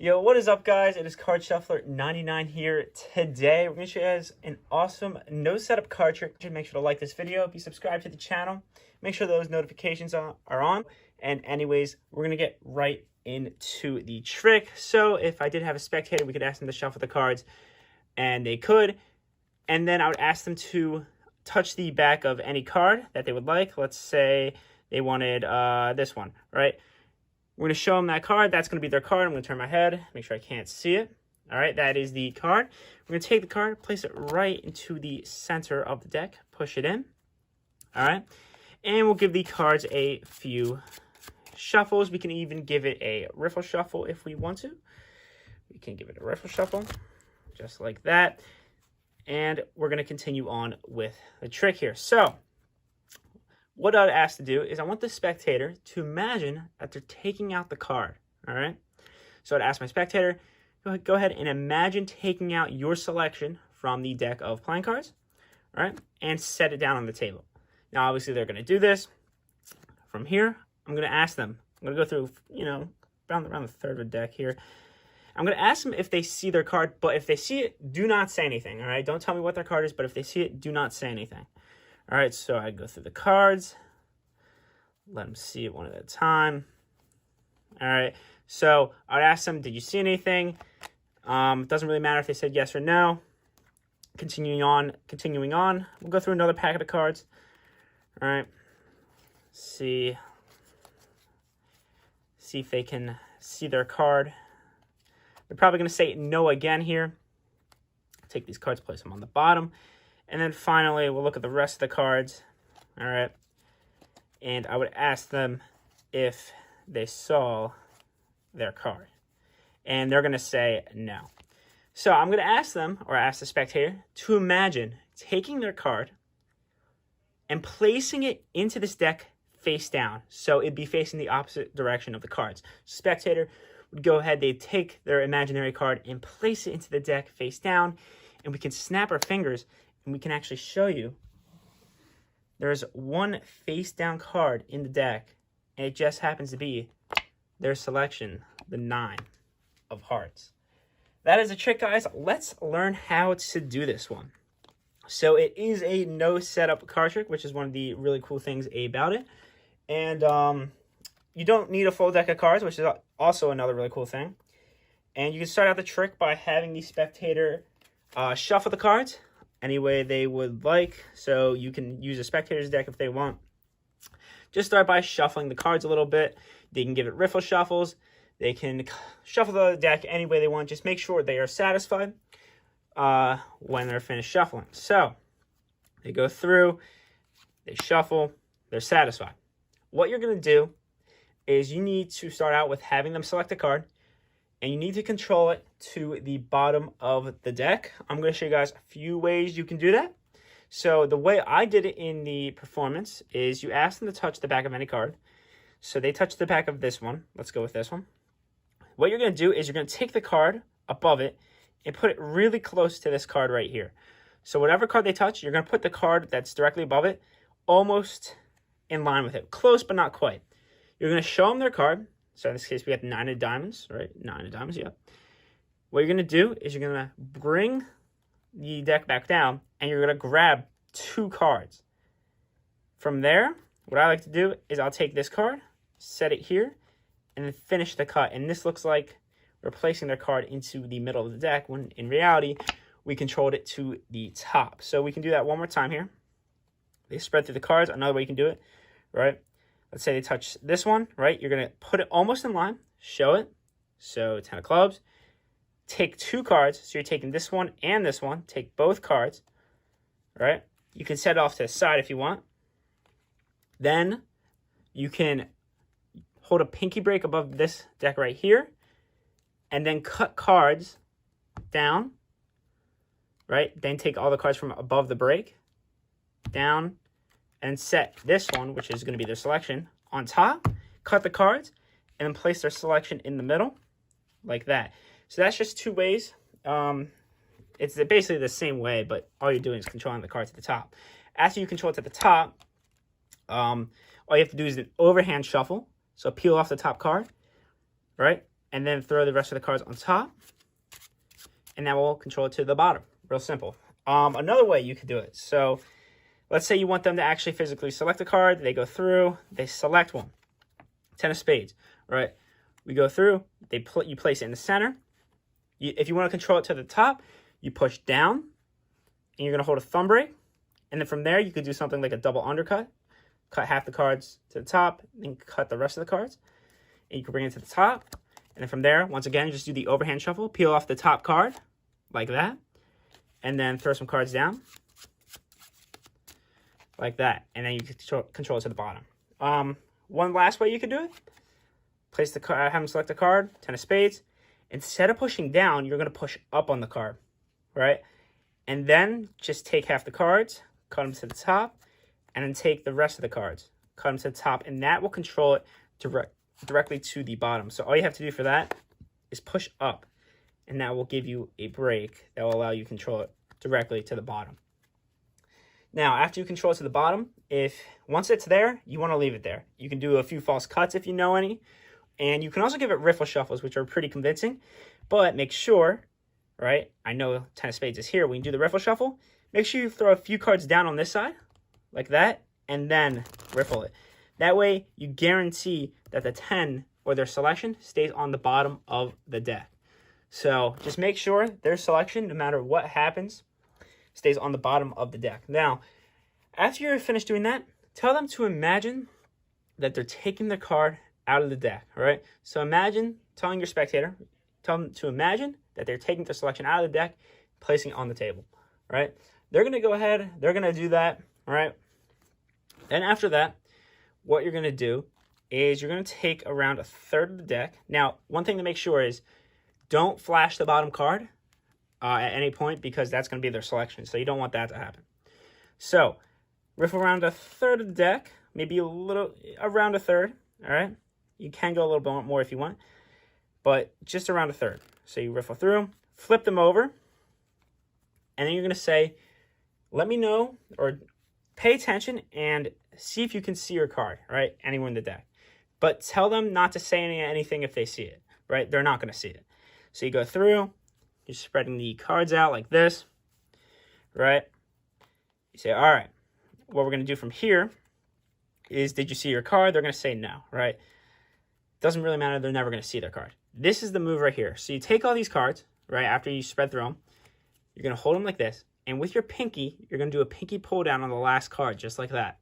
Yo, what is up, guys? It is Card Shuffler 99 here today. We're going to show you guys an awesome no setup card trick. Make sure to like this video. Be subscribed to the channel. Make sure those notifications are on. And anyways, we're going to get right into the trick. So if I did have a spectator, we could ask them to shuffle the cards, and they could. And then I would ask them to touch the back of any card that they would like. Let's say they wanted this one, right? We're going to show them that card. That's going to be their card. I'm going to turn my head, make sure I can't see it. All right, that is the card. We're going to take the card, place it right into the center of the deck, push it in. All right, and we'll give the cards a few shuffles. We can even give it a riffle shuffle if we want to. We can give it a riffle shuffle, just like that. And we're going to continue on with the trick here. So what I'd ask to do is I want the spectator to imagine that they're taking out the card, all right? So I'd ask my spectator, go ahead and imagine taking out your selection from the deck of playing cards, all right? And set it down on the table. Now, obviously, they're going to do this. From here, I'm going to ask them. I'm going to go through, around the third of the deck here. I'm going to ask them if they see their card, but if they see it, do not say anything, all right? Don't tell me what their card is, but if they see it, do not say anything. All right, so I go through the cards, let them see it one at a time. All right, so I'd ask them, did you see anything? It doesn't really matter if they said yes or no. Continuing on, we'll go through another pack of cards. All right, see if they can see their card. They're probably going to say no again here. Take these cards, place them on the bottom. And then finally, we'll look at the rest of the cards, all right? And I would ask them if they saw their card. And they're going to say no. So I'm going to ask them, or ask the spectator, to imagine taking their card and placing it into this deck face down. So it'd be facing the opposite direction of the cards. Spectator would go ahead, they'd take their imaginary card and place it into the deck face down. And we can snap our fingers, and we can actually show you there's one face down card in the deck, and it just happens to be their selection, the 9 of hearts. That is a trick, guys. Let's learn how to do this one. So it is a no setup card trick, which is one of the really cool things about it. And you don't need a full deck of cards, which is also another really cool thing. And you can start out the trick by having the spectator shuffle the cards any way they would like. So you can use a spectator's deck if they want. Just start by shuffling the cards a little bit. They can give it riffle shuffles. They can shuffle the deck any way they want. Just make sure they are satisfied when they're finished shuffling. So they go through, they shuffle, they're satisfied. What you're going to do is you need to start out with having them select a card, and you need to control it to the bottom of the deck. I'm going to show you guys a few ways you can do that. So the way I did it in the performance is you ask them to touch the back of any card. So they touch the back of this one. Let's go with this one. What you're going to do is you're going to take the card above it and put it really close to this card right here. So whatever card they touch, you're going to put the card that's directly above it almost in line with it. Close, but not quite. You're going to show them their card. So in this case, we got the 9 of diamonds, right? 9 of diamonds, yeah. What you're going to do is you're going to bring the deck back down, and you're going to grab 2 cards. From there, what I like to do is I'll take this card, set it here, and then finish the cut. And this looks like we're placing their card into the middle of the deck, when in reality, we controlled it to the top. So we can do that one more time here. They spread through the cards. Another way you can do it, right? Let's say they touch this one, right? You're going to put it almost in line, show it. So 10 of clubs. Take 2 cards. So you're taking this one and this one. Take both cards, right? You can set it off to the side if you want. Then you can hold a pinky break above this deck right here, and then cut cards down, right? Then take all the cards from above the break, down, and set this one, which is going to be their selection, on top, cut the cards, and then place their selection in the middle, like that. So that's just 2 ways. It's basically the same way, but all you're doing is controlling the cards at the top. After you control it at the top, all you have to do is an overhand shuffle. So peel off the top card, right? and then throw the rest of the cards on top, and that will control it to the bottom. Real simple. Another way you could do it. So let's say you want them to actually physically select a card. They go through, they select one. 10 of spades, right? We go through, you place it in the center. If you want to control it to the top, you push down, and you're going to hold a thumb break. And then from there, you could do something like a double undercut. Cut half the cards to the top, then cut the rest of the cards. And you can bring it to the top. And then from there, once again, just do the overhand shuffle. Peel off the top card, like that. And then throw some cards down, like that. And then you can control it to the bottom. One last way you could do it. Place the card, have them select a card, 10 of spades. Instead of pushing down, you're going to push up on the card, right? And then just take half the cards, cut them to the top, and then take the rest of the cards, cut them to the top, and that will control it directly to the bottom. So all you have to do for that is push up, and that will give you a break that will allow you to control it directly to the bottom. Now, after you control it to the bottom, once it's there, you want to leave it there. You can do a few false cuts if you know any, and you can also give it riffle shuffles, which are pretty convincing, but make sure, right, I know 10 of spades is here. When you do the riffle shuffle, make sure you throw a few cards down on this side, like that, and then riffle it. That way, you guarantee that the 10 or their selection stays on the bottom of the deck. So just make sure their selection, no matter what happens, stays on the bottom of the deck. Now, after you're finished doing that, tell them to imagine that they're taking the card out of the deck, all right? So imagine telling your spectator, tell them to imagine that they're taking the selection out of the deck, placing it on the table, all right? They're going to go ahead, they're going to do that, all right? Then after that, what you're going to do is you're going to take around a third of the deck. Now, one thing to make sure is don't flash the bottom card at any point, because that's going to be their selection. So you don't want that to happen. So riffle around a third of the deck, maybe around a third. All right. You can go a little bit more if you want, but just around a third. So you riffle through, flip them over, and then you're going to say, let me know, or pay attention and see if you can see your card, right? Anywhere in the deck. But tell them not to say anything if they see it, right? They're not going to see it. So you go through, you're spreading the cards out like this, right? You say, all right, what we're going to do from here is, did you see your card? They're going to say no, right? Doesn't really matter. They're never going to see their card. This is the move right here. So you take all these cards, right, after you spread through them. You're going to hold them like this. And with your pinky, you're going to do a pinky pull down on the last card, just like that.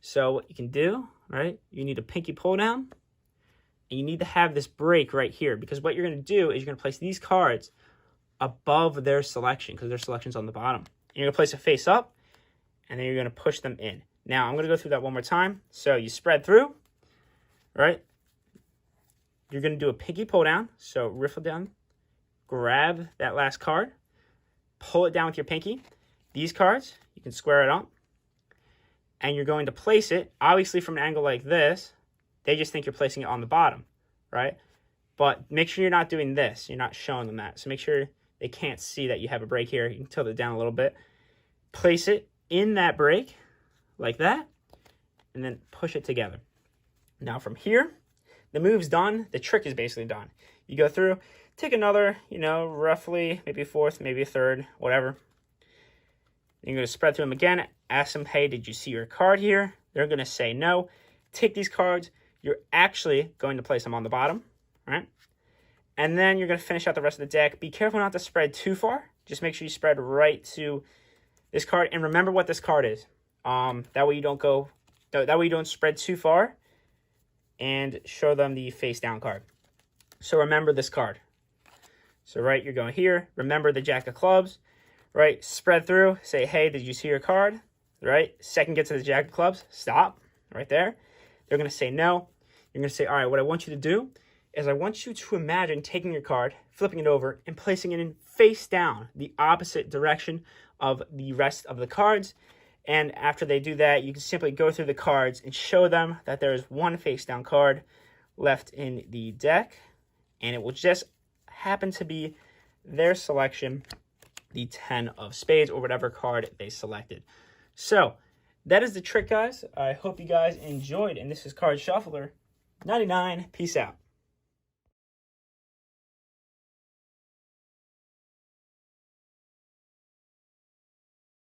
So what you can do, right, you need a pinky pull down. And you need to have this break right here, because what you're going to do is you're going to place these cards above their selection, because their selection's on the bottom. And you're going to place it face up, and then you're going to push them in. Now, I'm going to go through that one more time. So you spread through, right? You're going to do a pinky pull down. So riffle down, grab that last card, pull it down with your pinky. These cards, you can square it up, and you're going to place it, obviously from an angle like this. They just think you're placing it on the bottom, right? But make sure you're not doing this. You're not showing them that. So make sure they can't see that you have a break here. You can tilt it down a little bit. Place it in that break, like that, and then push it together. Now from here, the move's done. The trick is basically done. You go through, take another, roughly, maybe a fourth, maybe a third, whatever. You're going to spread through them again. Ask them, hey, did you see your card here? They're going to say no. Take these cards. You're actually going to place them on the bottom, right? And then you're going to finish out the rest of the deck. Be careful not to spread too far. Just make sure you spread right to this card. And remember what this card is. That way you don't spread too far and show them the face down card. So remember this card. So, right, you're going here. Remember the Jack of Clubs, right? Spread through. Say, hey, did you see your card? Right? Second, get to the Jack of Clubs. Stop right there. They're going to say no. You're going to say, all right, what I want you to do is I want you to imagine taking your card, flipping it over, and placing it in face down, the opposite direction of the rest of the cards. And after they do that, you can simply go through the cards and show them that there is one face down card left in the deck. And it will just happen to be their selection, the 10 of spades, or whatever card they selected. So that is the trick, guys. I hope you guys enjoyed. And this is Card Shuffler 99. Peace out.